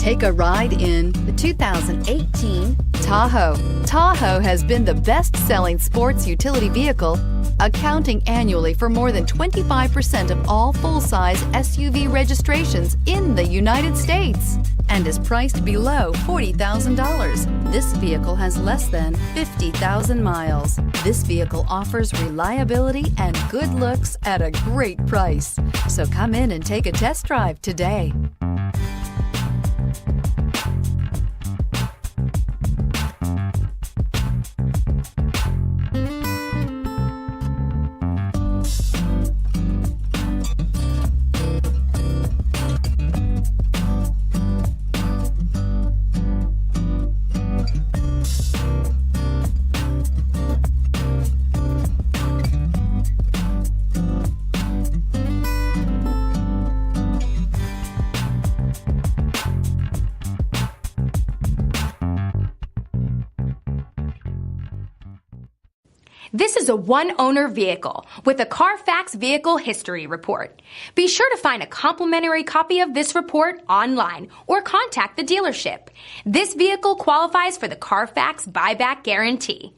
Take a ride in the 2018 Tahoe. Tahoe has been the best-selling sports utility vehicle, accounting annually for more than 25% of all full-size SUV registrations in the United States and is priced below $40,000. This vehicle has less than 50,000 miles. This vehicle offers reliability and good looks at a great price. So come in and take a test drive today. This is a one-owner vehicle with a Carfax Vehicle History Report. Be sure to find a complimentary copy of this report online or contact the dealership. This vehicle qualifies for the Carfax Buyback Guarantee.